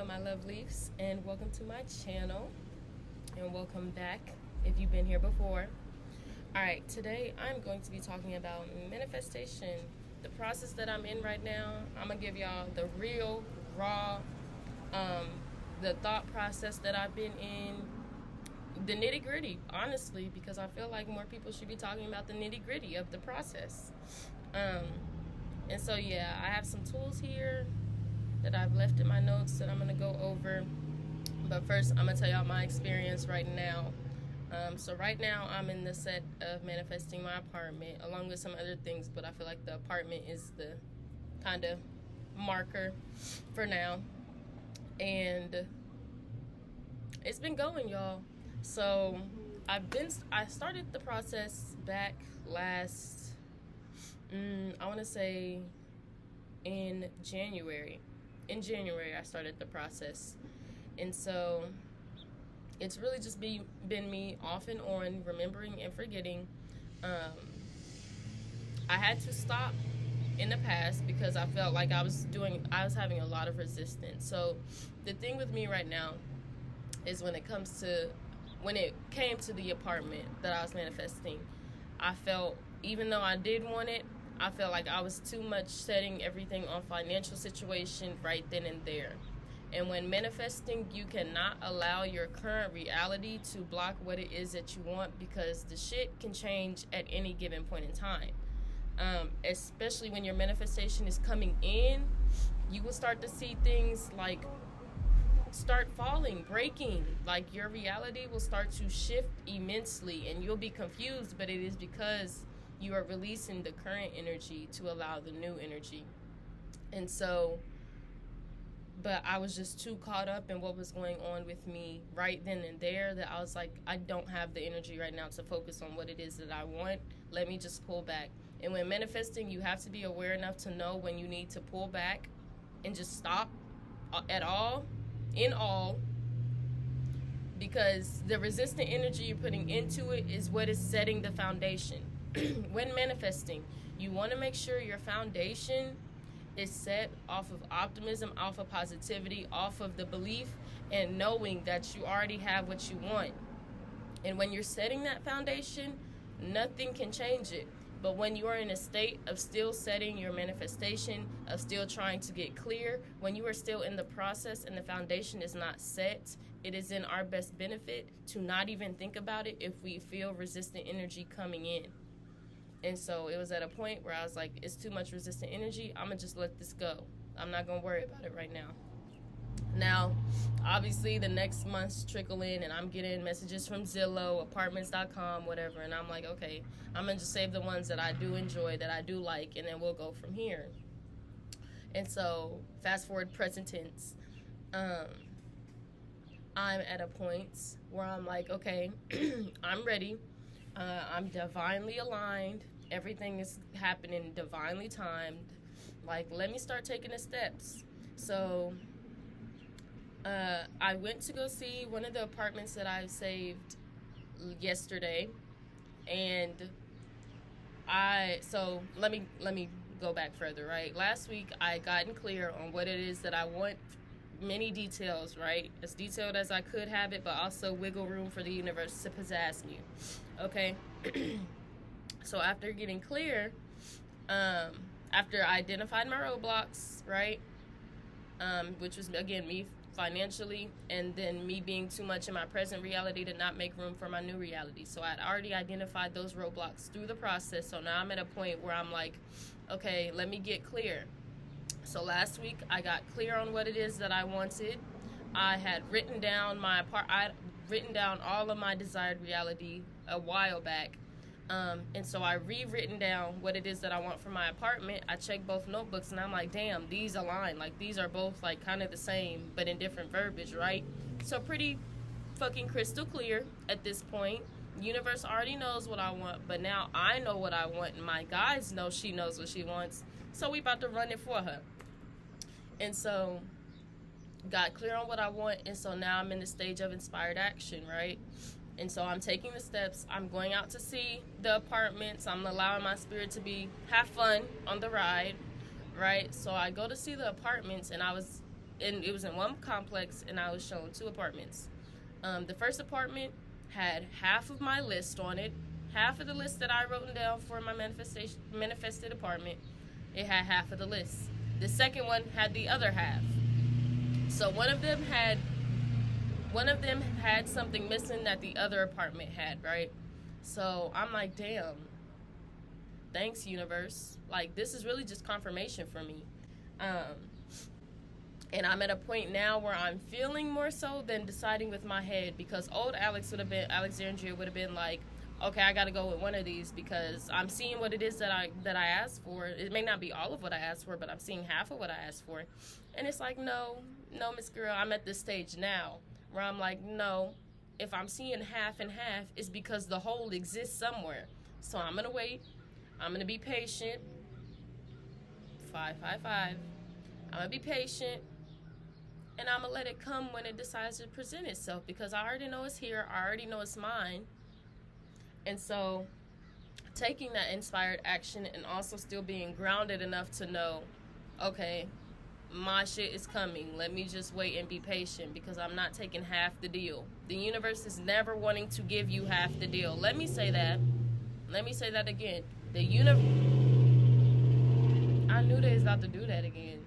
Hello, my love leaves, and welcome to my channel, and welcome back if you've been here before. Alright, today I'm going to be talking about manifestation, the process that I'm in right now. I'm going to give y'all the real, raw, the thought process that I've been in, the nitty gritty, honestly, because I feel like more people should be talking about the nitty gritty of the process. And so, yeah, I have some tools here that I've left in my notes that I'm going to go over. But first, I'm going to tell y'all my experience right now. So right now, I'm in the set of manifesting my apartment, along with some other things, but I feel like the apartment is the kind of marker for now. And it's been going, y'all. So I started the process back last, I want to say in January. In January, I started the process. And so it's really just been me off and on, remembering and forgetting. I had to stop in the past because I felt like I was having a lot of resistance. So the thing with me right now is when it came to the apartment that I was manifesting, I felt, even though I did want it, I felt like I was too much setting everything on financial situation right then and there. And when manifesting, you cannot allow your current reality to block what it is that you want, because the shit can change at any given point in time. Especially when your manifestation is coming in, you will start to see things like start falling, breaking. Like your reality will start to shift immensely and you'll be confused, but it is because you are releasing the current energy to allow the new energy. And so, but I was just too caught up in what was going on with me right then and there that I was like, I don't have the energy right now to focus on what it is that I want. Let me just pull back. And when manifesting, you have to be aware enough to know when you need to pull back and just stop in all, because the resistant energy you're putting into it is what is setting the foundation. When manifesting, you want to make sure your foundation is set off of optimism, off of positivity, off of the belief and knowing that you already have what you want. And when you're setting that foundation, nothing can change it. But when you are in a state of still setting your manifestation, of still trying to get clear, when you are still in the process and the foundation is not set, it is in our best benefit to not even think about it if we feel resistant energy coming in. And so it was at a point where I was like, it's too much resistant energy. I'm going to just let this go. I'm not going to worry about it right now. Now, obviously, the next months trickle in, and I'm getting messages from Zillow, apartments.com, whatever. And I'm like, okay, I'm going to just save the ones that I do enjoy, that I do like, and then we'll go from here. And so, fast forward present tense. I'm at a point where I'm like, okay, I'm ready. I'm divinely aligned. Everything is happening divinely timed. Like, let me start taking the steps. So I went to go see one of the apartments that I saved yesterday, and so let me go back further, right? Last week I gotten clear on what it is that I want, many details, right? As detailed as I could have it, but also wiggle room for the universe to pizzazz me. Okay. So after getting clear, after I identified my roadblocks, right, which was again me financially, and then me being too much in my present reality to not make room for my new reality. So I'd already identified those roadblocks through the process. So now I'm at a point where I'm like, okay, let me get clear. So last week I got clear on what it is that I wanted. I had written down all of my desired reality a while back. And so I rewritten down what it is that I want for my apartment. I checked both notebooks and I'm like, damn, these align. Like, these are both like kind of the same, but in different verbiage, right? So pretty fucking crystal clear at this point. Universe already knows what I want, but now I know what I want, and my guys know she knows what she wants. So we about to run it for her. And so got clear on what I want, and so now I'm in the stage of inspired action, right? And so I'm taking the steps. I'm going out to see the apartments. I'm allowing my spirit to have fun on the ride, right? So I go to see the apartments, and I was and it was in one complex, and I was shown 2 apartments. The first apartment had half of my list on it, half of the list that I wrote down for my manifested apartment. It had half of the list. The second one had the other half. So one of them had something missing that the other apartment had, right? So I'm like, damn, thanks, universe. Like, this is really just confirmation for me. And I'm at a point now where I'm feeling more so than deciding with my head, because old Alexandria would have been like, okay, I got to go with one of these because I'm seeing what it is that I asked for. It may not be all of what I asked for, but I'm seeing half of what I asked for. And it's like, no, Miss Girl, I'm at this stage now where I'm like, no, if I'm seeing half and half, it's because the whole exists somewhere. So I'm going to wait. I'm going to be patient. 555. I'm going to be patient. And I'm going to let it come when it decides to present itself, because I already know it's here. I already know it's mine. And so taking that inspired action and also still being grounded enough to know, okay, my shit is coming. Let me just wait and be patient, because I'm not taking half the deal. The universe is never wanting to give you half the deal. Let me say that. Let me say that again. I knew they was about to do that again.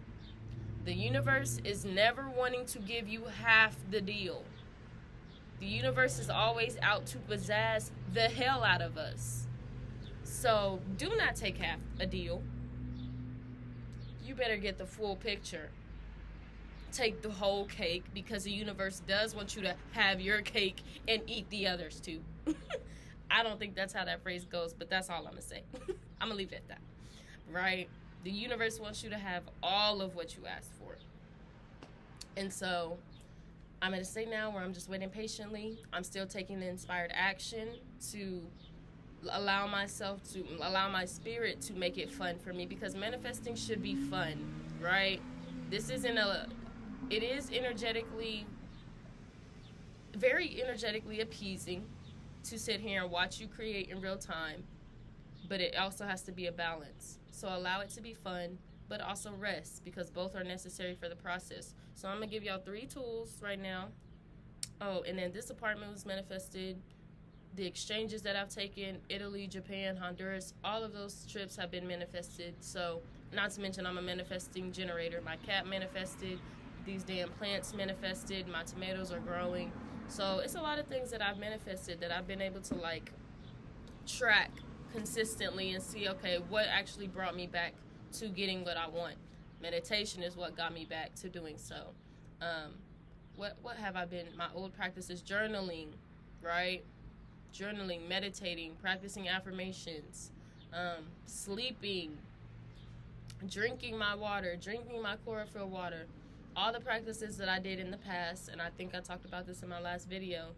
The universe is never wanting to give you half the deal. The universe is always out to pizzazz the hell out of us. So do not take half a deal. You better get the full picture. Take the whole cake, because the universe does want you to have your cake and eat the others too. I don't think that's how that phrase goes, but that's all I'm going to say. I'm going to leave it at that. Right? The universe wants you to have all of what you asked for. And so I'm at a state now where I'm just waiting patiently. I'm still taking the inspired action to allow my spirit to make it fun for me, because manifesting should be fun, right? It is very energetically appeasing to sit here and watch you create in real time, but it also has to be a balance. So allow it to be fun, but also rest, because both are necessary for the process. So I'm going to give y'all 3 tools right now. Oh, and then this apartment was manifested. The exchanges that I've taken, Italy, Japan, Honduras, all of those trips have been manifested. So not to mention, I'm a manifesting generator. My cat manifested. These damn plants manifested. My tomatoes are growing. So it's a lot of things that I've manifested that I've been able to like track consistently and see, okay, what actually brought me back to getting what I want. Meditation is what got me back to doing so. What have I been? My old practice is journaling, right? Journaling, meditating, practicing affirmations, sleeping, drinking my water, drinking my chlorophyll water. All the practices that I did in the past, and I think I talked about this in my last video,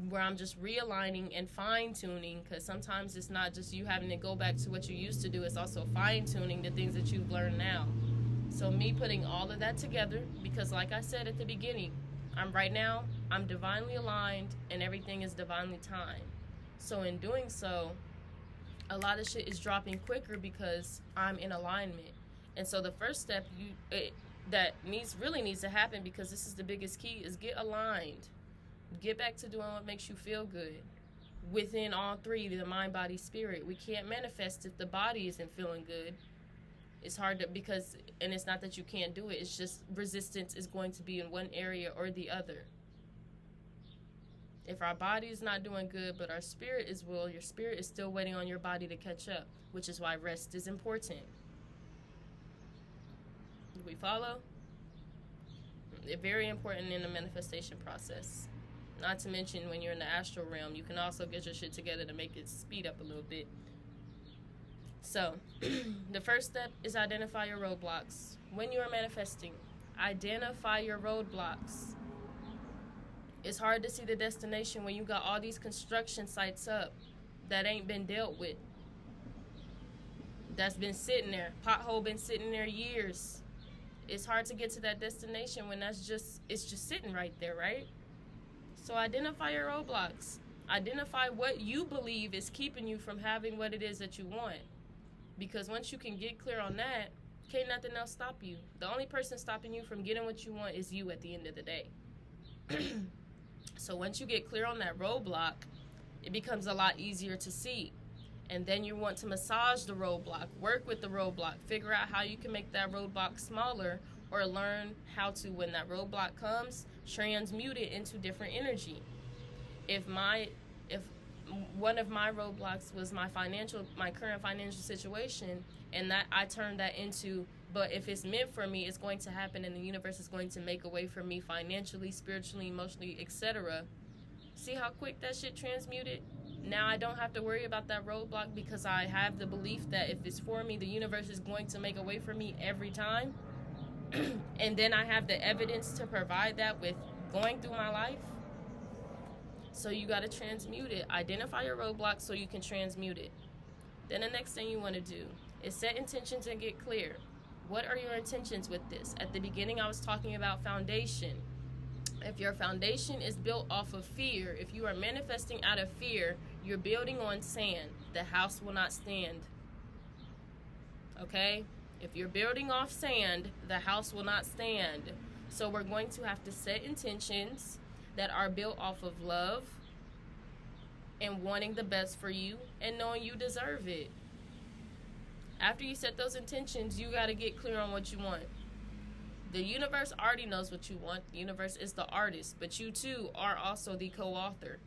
where I'm just realigning and fine-tuning, because sometimes it's not just you having to go back to what you used to do, it's also fine-tuning the things that you've learned now. So me putting all of that together, because like I said at the beginning, I'm divinely aligned and everything is divinely timed. So in doing so, a lot of shit is dropping quicker because I'm in alignment. And so the first step that really needs to happen, because this is the biggest key, is get aligned. Get back to doing what makes you feel good. Within all 3, the mind, body, spirit. We can't manifest if the body isn't feeling good. It's hard to, and it's not that you can't do it, it's just resistance is going to be in one area or the other. If our body is not doing good, but our spirit is your spirit is still waiting on your body to catch up, which is why rest is important. Do we follow? It's very important in the manifestation process. Not to mention, when you're in the astral realm, you can also get your shit together to make it speed up a little bit. So, the first step is identify your roadblocks. When you are manifesting, identify your roadblocks. It's hard to see the destination when you got all these construction sites up that ain't been dealt with. That's been sitting there. Pothole been sitting there years. It's hard to get to that destination when it's just sitting right there, right? So identify your roadblocks. Identify what you believe is keeping you from having what it is that you want. Because once you can get clear on that, Can't nothing else stop you. The only person stopping you from getting what you want is you at the end of the day. So once you get clear on that roadblock, it becomes a lot easier to see. And then you want to massage the roadblock, work with the roadblock, figure out how you can make that roadblock smaller, or learn how to, when that roadblock comes, transmute it into different energy. If one of my roadblocks was my current financial situation, and that I turned that into, but if it's meant for me, it's going to happen, and the universe is going to make a way for me financially, spiritually, emotionally, etc. See how quick that shit transmuted? Now I don't have to worry about that roadblock because I have the belief that if it's for me, the universe is going to make a way for me every time. And then I have the evidence to provide that with going through my life. So you got to transmute it. Identify your roadblocks so you can transmute it. Then the next thing you want to do is set intentions and get clear. What are your intentions with this? At the beginning, I was talking about foundation. If your foundation is built off of fear, if you are manifesting out of fear, you're building on sand. The house will not stand. Okay? If you're building off sand, the house will not stand. So we're going to have to set intentions that are built off of love and wanting the best for you and knowing you deserve it. After you set those intentions, you got to get clear on what you want. The universe already knows what you want. The universe is the artist, but you too are also the co-author.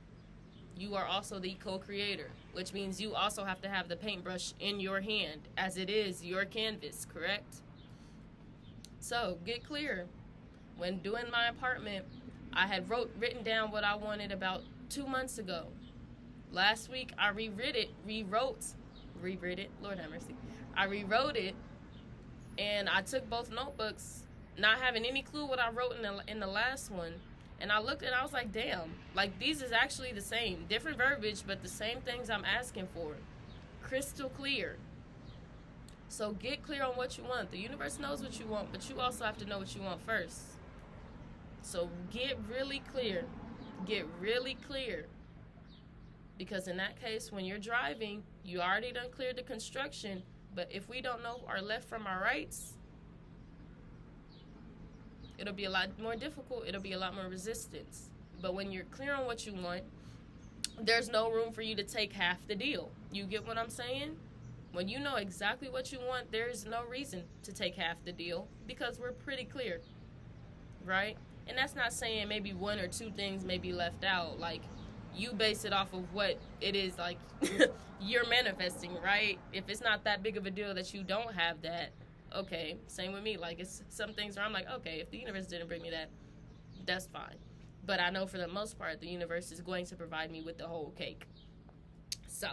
You are also the co-creator, which means you also have to have the paintbrush in your hand, as it is your canvas, correct? So get clear. When doing my apartment, I had written down what I wanted about 2 months ago. Last week I rewrote it, Lord have mercy. I rewrote it, and I took both notebooks, not having any clue what I wrote in the last one. And I looked and I was like, damn, like these is actually the same. Different verbiage, but the same things I'm asking for. Crystal clear. So get clear on what you want. The universe knows what you want, but you also have to know what you want first. So get really clear. Get really clear. Because in that case, when you're driving, you already done cleared the construction. But if we don't know our left from our rights, it'll be a lot more difficult. It'll be a lot more resistance. But when you're clear on what you want, there's no room for you to take half the deal. You get what I'm saying? When you know exactly what you want, there's no reason to take half the deal because we're pretty clear, right? And that's not saying maybe one or two things may be left out. Like, you base it off of what it is, like, you're manifesting, right? If it's not that big of a deal that you don't have that, okay, same with me. Like, it's some things where I'm like, okay, if the universe didn't bring me that, that's fine. But I know for the most part, the universe is going to provide me with the whole cake. So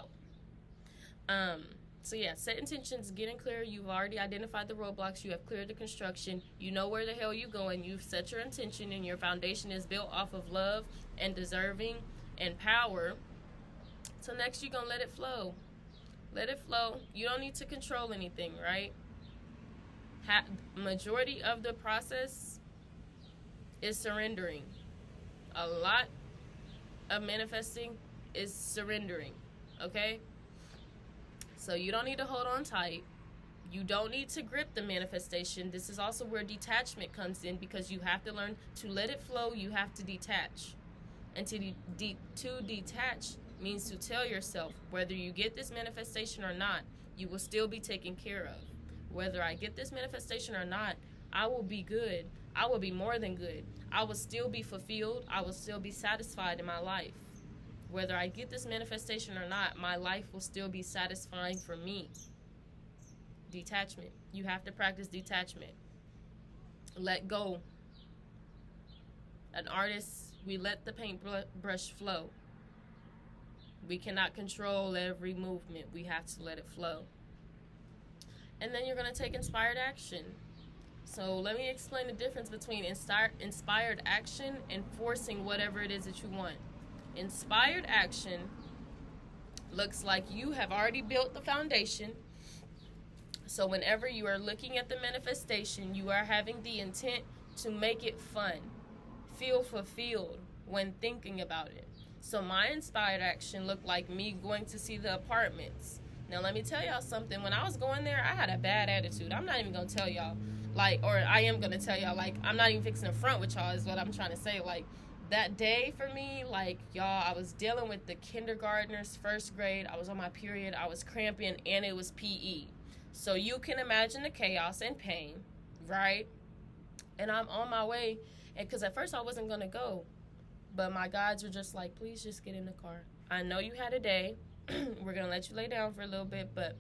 yeah, set intentions, getting clear. You've already identified the roadblocks. You have cleared the construction. You know where the hell you're going. You've set your intention, and your foundation is built off of love and deserving and power. So next, you're going to let it flow. Let it flow. You don't need to control anything, right? Majority of the process is surrendering. A lot of manifesting is surrendering, okay? So you don't need to hold on tight. You don't need to grip the manifestation. This is also where detachment comes in, because you have to learn to let it flow. You have to detach. And to detach means to tell yourself, whether you get this manifestation or not, you will still be taken care of. Whether I get this manifestation or not, I will be good. I will be more than good. I will still be fulfilled. I will still be satisfied in my life. Whether I get this manifestation or not, my life will still be satisfying for me. Detachment. You have to practice detachment. Let go. An artist, we let the paintbrush flow. We cannot control every movement. We have to let it flow. And then you're going to take inspired action. So let me explain the difference between inspired action and forcing whatever it is that you want. Inspired action looks like you have already built the foundation. So whenever you are looking at the manifestation, you are having the intent to make it fun. Feel fulfilled when thinking about it. So my inspired action looked like me going to see the apartments, Now, let me tell y'all something. When I was going there, I had a bad attitude. I'm not even going to tell y'all. Like, or I am going to tell y'all, like, I'm not even fixing to front with y'all is what I'm trying to say. Like, that day for me, like, y'all, I was dealing with the kindergartners, first grade. I was on my period. I was cramping, and it was PE. So you can imagine the chaos and pain, right? And I'm on my way. And because at first I wasn't going to go. But my guides were just like, please just get in the car. I know you had a day. We're going to let you lay down for a little bit, but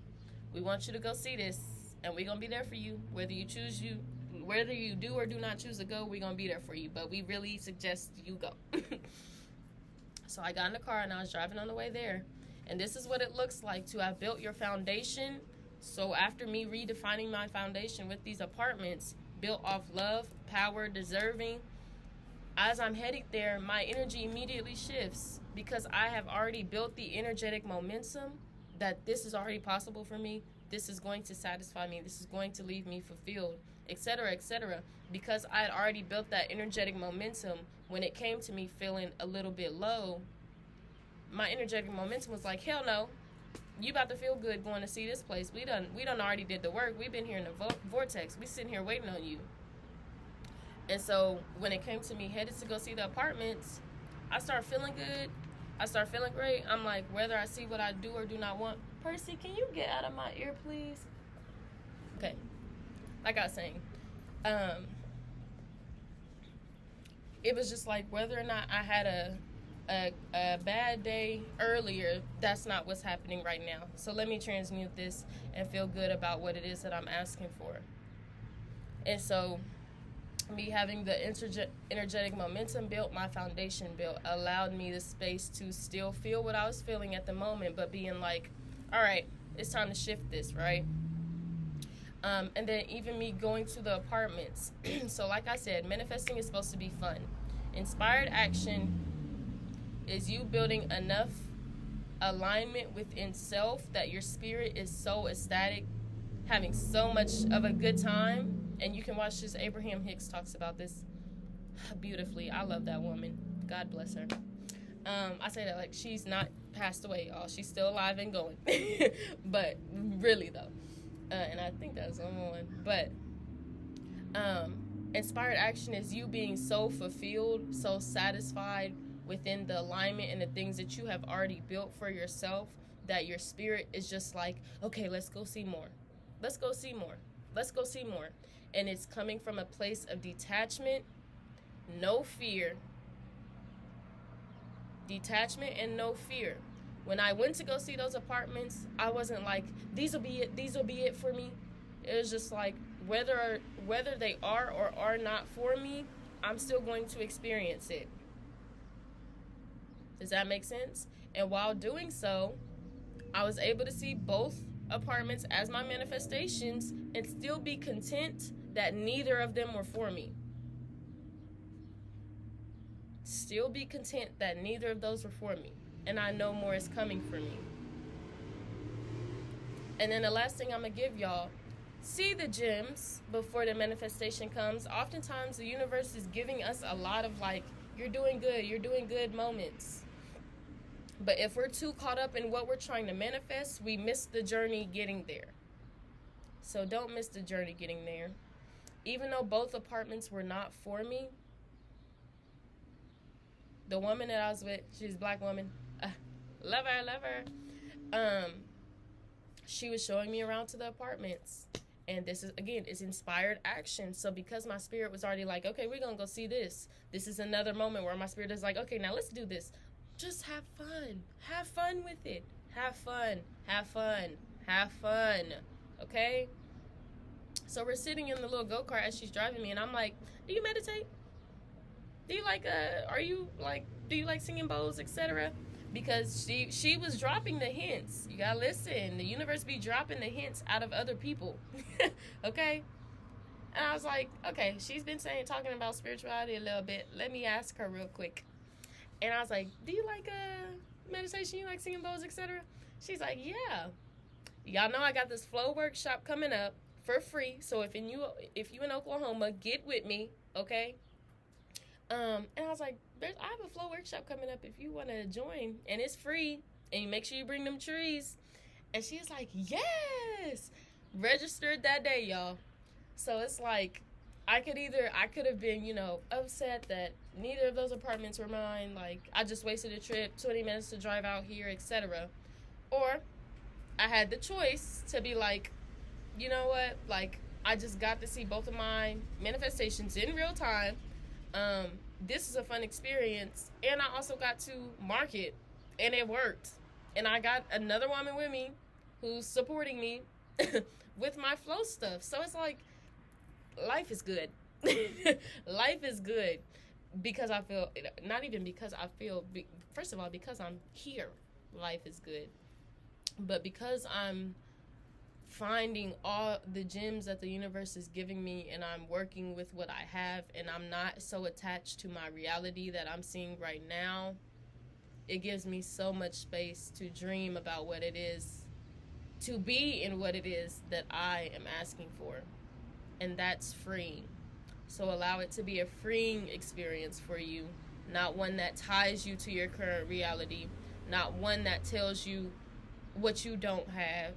we want you to go see this, and we're going to be there for you. Whether you do or do not choose to go, we're going to be there for you, but we really suggest you go. So I got in the car, and I was driving on the way there, and this is what it looks like to have built your foundation. So after me redefining my foundation with these apartments, built off love, power, deserving, as I'm heading there, my energy immediately shifts because I have already built the energetic momentum that this is already possible for me. This is going to satisfy me. This is going to leave me fulfilled, etc., etc. Because I had already built that energetic momentum, when it came to me feeling a little bit low, my energetic momentum was like, hell no, you about to feel good going to see this place. We done already did the work. We've been here in the vortex. We sitting here waiting on you. And so when it came to me headed to go see the apartments, I started feeling good. I started feeling great. I'm like, whether I see what I do or do not want. Percy, can you get out of my ear, please? Okay. Like I was saying, it was just like whether or not I had a bad day earlier, that's not what's happening right now. So let me transmute this and feel good about what it is that I'm asking for. And so me having the energetic momentum built, my foundation built, allowed me the space to still feel what I was feeling at the moment, but being like, all right, it's time to shift this, right? And then even me going to the apartments. So like I said, manifesting is supposed to be fun. Inspired action is you building enough alignment within self that your spirit is so ecstatic, having so much of a good time. And you can watch this. Abraham Hicks talks about this beautifully. I love that woman. God bless her. I say that like she's not passed away, y'all. She's still alive and going. But really, though. And I think that's one. But inspired action is you being so fulfilled, so satisfied within the alignment and the things that you have already built for yourself that your spirit is just like, okay, let's go see more. Let's go see more. Let's go see more. And it's coming from a place of detachment, no fear. Detachment and no fear. When I went to go see those apartments, I wasn't like, these will be it for me. It was just like, whether they are or are not for me, I'm still going to experience it. Does that make sense? And while doing so, I was able to see both apartments as my manifestations and still be content that neither of them were for me. Still be content that neither of those were for me. And I know more is coming for me. And then the last thing I'm going to give y'all, see the gems before the manifestation comes. Oftentimes the universe is giving us a lot of like, you're doing good moments. But if we're too caught up in what we're trying to manifest, we miss the journey getting there. So don't miss the journey getting there. Even though both apartments were not for me, the woman that I was with, she's a black woman, love her. She was showing me around to the apartments. And this is, again, is inspired action. So because my spirit was already like, okay, we're going to go see this. This is another moment where my spirit is like, okay, now let's do this. Just have fun. Have fun with it. Have fun. Have fun. Have fun. Okay? So we're sitting in the little go-kart as she's driving me, and I'm like, do you meditate? Do you like, do you like singing bowls, etc.? Because she was dropping the hints. You gotta listen. The universe be dropping the hints out of other people. Okay? And I was like, okay, she's been talking about spirituality a little bit. Let me ask her real quick. And I was like, do you like meditation? You like singing bowls, etc.? She's like, yeah. Y'all know I got this flow workshop coming up for free. So if you in Oklahoma, get with me, okay? And I was like, I have a flow workshop coming up if you want to join, and it's free, and you make sure you bring them trees. And she's like, yes, registered that day, y'all. So it's like, I could have been, upset that neither of those apartments were mine. Like, I just wasted a trip, 20 minutes to drive out here, etc. Or I had the choice to be like, you know what? Like, I just got to see both of my manifestations in real time. This is a fun experience. And I also got to market, and it worked. And I got another woman with me who's supporting me with my flow stuff. So it's like, life is good. Life is good because I feel, not even because I feel, first of all, because I'm here, life is good. But because I'm finding all the gems that the universe is giving me, and I'm working with what I have, and I'm not so attached to my reality that I'm seeing right now, it gives me so much space to dream about what it is, to be in what it is that I am asking for. And that's freeing. So allow it to be a freeing experience for you, not one that ties you to your current reality, not one that tells you what you don't have.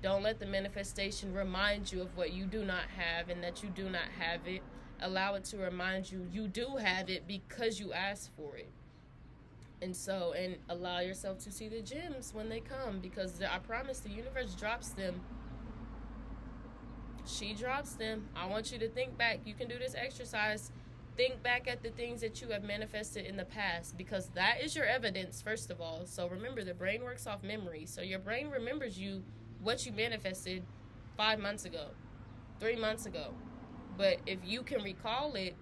Don't let the manifestation remind you of what you do not have and that you do not have it. Allow it to remind you you do have it because you asked for it. And allow yourself to see the gems when they come, because I promise the universe drops them. She drops them. I want you to think back. You can do this exercise. Think back at the things that you have manifested in the past, because that is your evidence, first of all. So remember, the brain works off memory. So your brain remembers what you manifested 5 months ago, 3 months ago. But if you can recall it,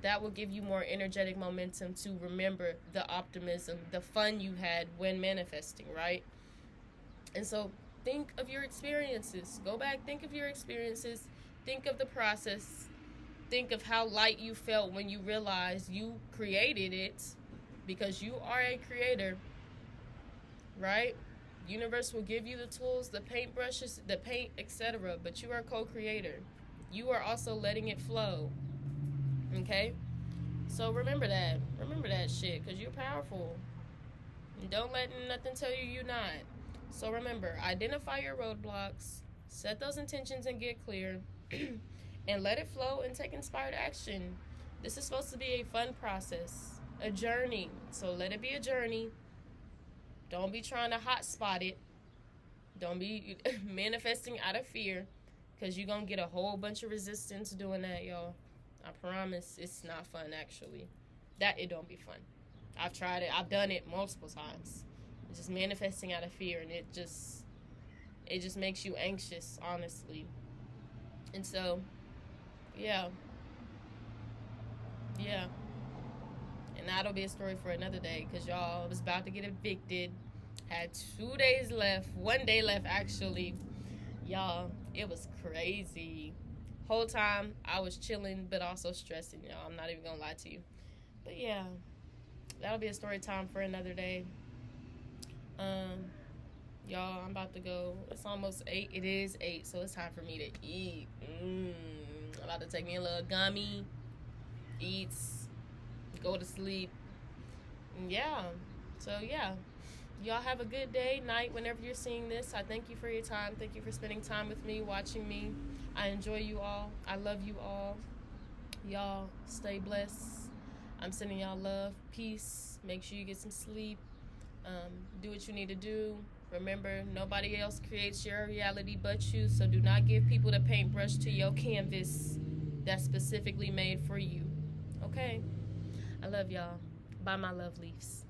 that will give you more energetic momentum to remember the optimism, the fun you had when manifesting, right? And so think of your experiences. Go back, think of your experiences. Think of the process. Think of how light you felt when you realized you created it, because you are a creator, right? Universe will give you the tools, the paintbrushes, the paint, etc. But you are a co-creator. You are also letting it flow. Okay? So remember that. Remember that shit, because you're powerful. And don't let nothing tell you you're not. So remember, identify your roadblocks, set those intentions and get clear, and let it flow and take inspired action. This is supposed to be a fun process, a journey. So let it be a journey. Don't be trying to hotspot it. Don't be manifesting out of fear, because you're going to get a whole bunch of resistance doing that, y'all. I promise it's not fun, actually. It don't be fun. I've tried it. I've done it multiple times. It's just manifesting out of fear, and it just makes you anxious, honestly. And so, yeah. And that'll be a story for another day, because y'all, I was about to get evicted. Had 2 days left. 1 day left, actually. Y'all, it was crazy. Whole time I was chilling, but also stressing, y'all. I'm not even gonna lie to you. But yeah, that'll be a story time for another day. Y'all, I'm about to go. It's almost 8. It is 8, so it's time for me to eat. I'm about to take me a little gummy, eat, go to sleep. Yeah. So yeah, y'all have a good day, night, whenever you're seeing this. I thank you for your time. Thank you for spending time with me, watching me. I enjoy you all. I love you all. Y'all stay blessed. I'm sending y'all love, peace. Make sure you get some sleep. Do what you need to do. Remember, nobody else creates your reality but you. So do not give people the paintbrush to your canvas that's specifically made for you. Okay? I love y'all. Bye, my love leaves.